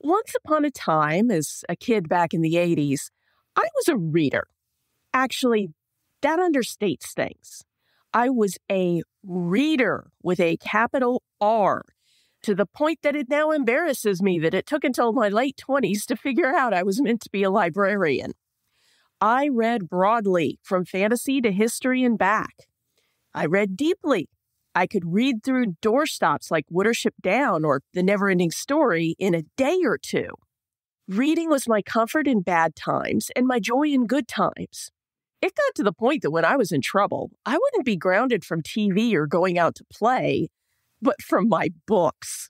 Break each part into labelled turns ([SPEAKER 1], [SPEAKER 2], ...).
[SPEAKER 1] Once upon a time, as a kid back in the 80s, I was a reader. Actually, that understates things. I was a reader with a capital R, to the point that it now embarrasses me that it took until my late 20s to figure out I was meant to be a librarian. I read broadly, from fantasy to history and back. I read deeply. I could read through doorstops like Watership Down or The Never-Ending Story in a day or two. Reading was my comfort in bad times and my joy in good times. It got to the point that when I was in trouble, I wouldn't be grounded from TV or going out to play, but from my books.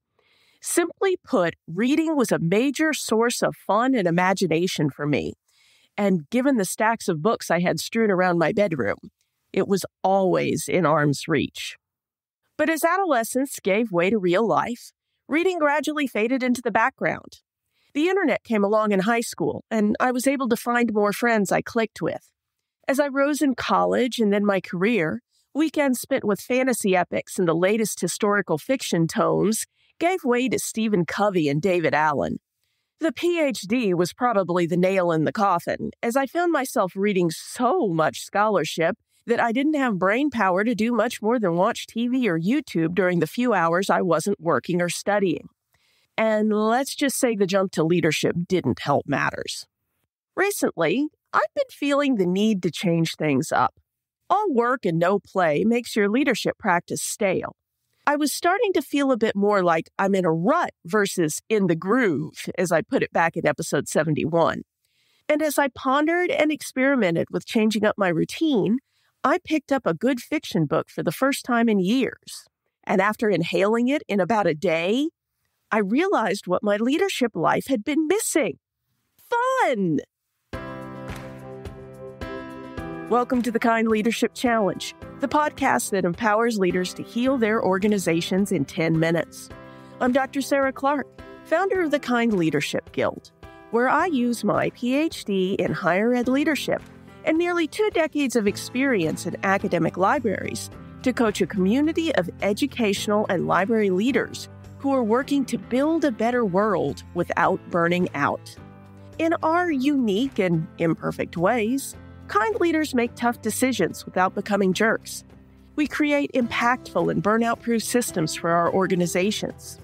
[SPEAKER 1] Simply put, reading was a major source of fun and imagination for me. And given the stacks of books I had strewn around my bedroom, it was always in arm's reach. But as adolescence gave way to real life, reading gradually faded into the background. The internet came along in high school, and I was able to find more friends I clicked with. As I rose in college and then my career, weekends spent with fantasy epics and the latest historical fiction tomes gave way to Stephen Covey and David Allen. The PhD was probably the nail in the coffin, as I found myself reading so much scholarship that I didn't have brain power to do much more than watch TV or YouTube during the few hours I wasn't working or studying. And let's just say the jump to leadership didn't help matters. Recently, I've been feeling the need to change things up. All work and no play makes your leadership practice stale. I was starting to feel a bit more like I'm in a rut versus in the groove, as I put it back in episode 71. And as I pondered and experimented with changing up my routine, I picked up a good fiction book for the first time in years. And after inhaling it in about a day, I realized what my leadership life had been missing. Fun! Welcome to the Kind Leadership Challenge, the podcast that empowers leaders to heal their organizations in 10 minutes. I'm Dr. Sarah Clark, founder of the Kind Leadership Guild, where I use my PhD in higher ed leadership and nearly 2 decades of experience in academic libraries to coach a community of educational and library leaders who are working to build a better world without burning out. In our unique and imperfect ways, kind leaders make tough decisions without becoming jerks. We create impactful and burnout-proof systems for our organizations.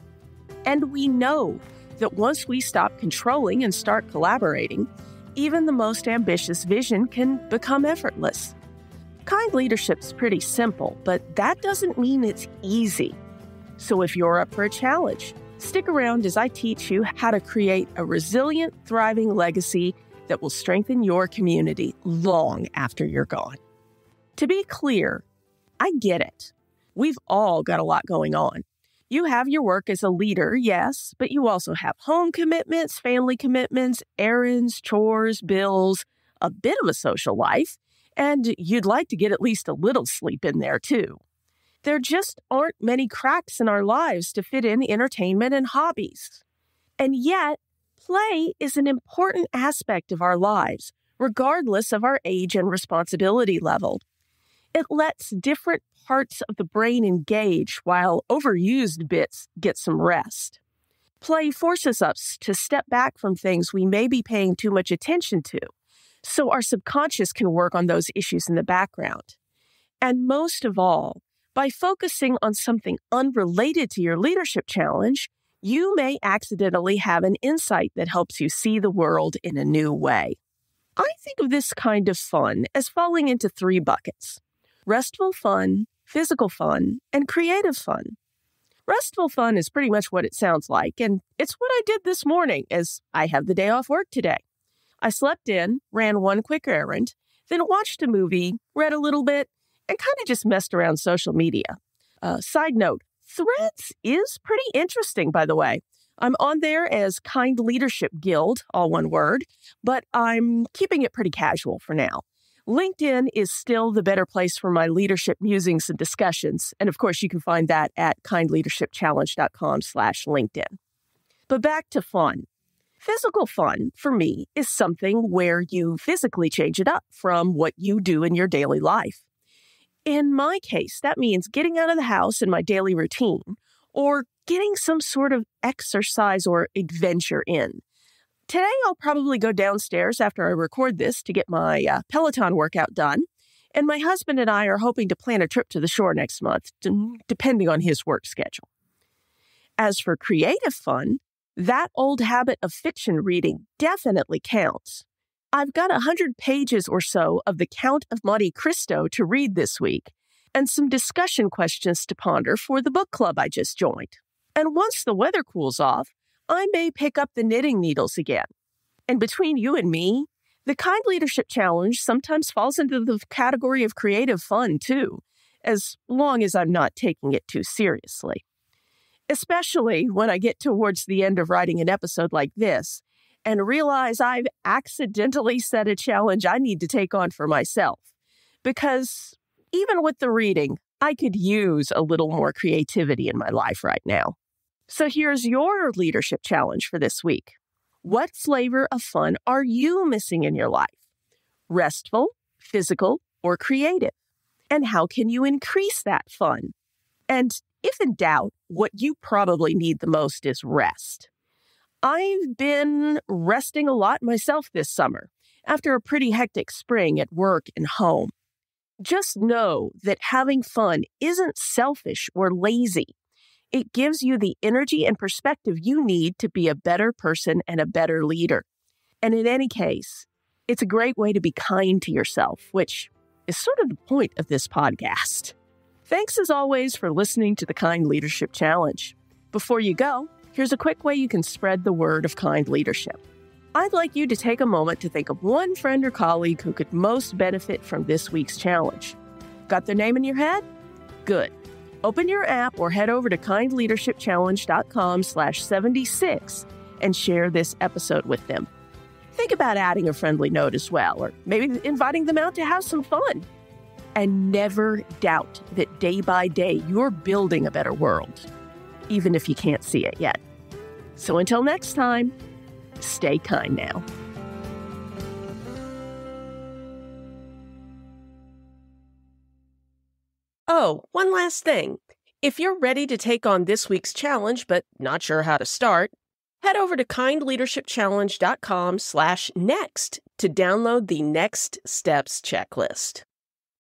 [SPEAKER 1] And we know that once we stop controlling and start collaborating, even the most ambitious vision can become effortless. Kind leadership's pretty simple, but that doesn't mean it's easy. So if you're up for a challenge, stick around as I teach you how to create a resilient, thriving legacy that will strengthen your community long after you're gone. To be clear, I get it. We've all got a lot going on. You have your work as a leader, yes, but you also have home commitments, family commitments, errands, chores, bills, a bit of a social life, and you'd like to get at least a little sleep in there too. There just aren't many cracks in our lives to fit in entertainment and hobbies. And yet, play is an important aspect of our lives, regardless of our age and responsibility level. It lets different parts of the brain engage while overused bits get some rest. Play forces us to step back from things we may be paying too much attention to, so our subconscious can work on those issues in the background. And most of all, by focusing on something unrelated to your leadership challenge, you may accidentally have an insight that helps you see the world in a new way. I think of this kind of fun as falling into 3 buckets: restful fun, physical fun, and creative fun. Restful fun is pretty much what it sounds like, and it's what I did this morning as I have the day off work today. I slept in, ran one quick errand, then watched a movie, read a little bit, and kind of just messed around social media. Side note, Threads is pretty interesting, by the way. I'm on there as Kind Leadership Guild, all one word, but I'm keeping it pretty casual for now. LinkedIn is still the better place for my leadership musings and discussions. And of course, you can find that at kindleadershipchallenge.com/LinkedIn. But back to fun. Physical fun, for me, is something where you physically change it up from what you do in your daily life. In my case, that means getting out of the house in my daily routine, or getting some sort of exercise or adventure in. Today, I'll probably go downstairs after I record this to get my Peloton workout done. And my husband and I are hoping to plan a trip to the shore next month, depending on his work schedule. As for creative fun, that old habit of fiction reading definitely counts. I've got 100 pages or so of The Count of Monte Cristo to read this week, and some discussion questions to ponder for the book club I just joined. And once the weather cools off, I may pick up the knitting needles again. And between you and me, the Kind Leadership Challenge sometimes falls into the category of creative fun, too, as long as I'm not taking it too seriously. Especially when I get towards the end of writing an episode like this and realize I've accidentally set a challenge I need to take on for myself. Because even with the reading, I could use a little more creativity in my life right now. So here's your leadership challenge for this week. What flavor of fun are you missing in your life? Restful, physical, or creative? And how can you increase that fun? And if in doubt, what you probably need the most is rest. I've been resting a lot myself this summer after a pretty hectic spring at work and home. Just know that having fun isn't selfish or lazy. It gives you the energy and perspective you need to be a better person and a better leader. And in any case, it's a great way to be kind to yourself, which is sort of the point of this podcast. Thanks as always for listening to the Kind Leadership Challenge. Before you go, here's a quick way you can spread the word of kind leadership. I'd like you to take a moment to think of one friend or colleague who could most benefit from this week's challenge. Got their name in your head? Good. Open your app or head over to kindleadershipchallenge.com/76 and share this episode with them. Think about adding a friendly note as well, or maybe inviting them out to have some fun. And never doubt that day by day you're building a better world, even if you can't see it yet. So until next time, stay kind now. Oh, one last thing. If you're ready to take on this week's challenge but not sure how to start, head over to kindleadershipchallenge.com/next to download the Next Steps checklist.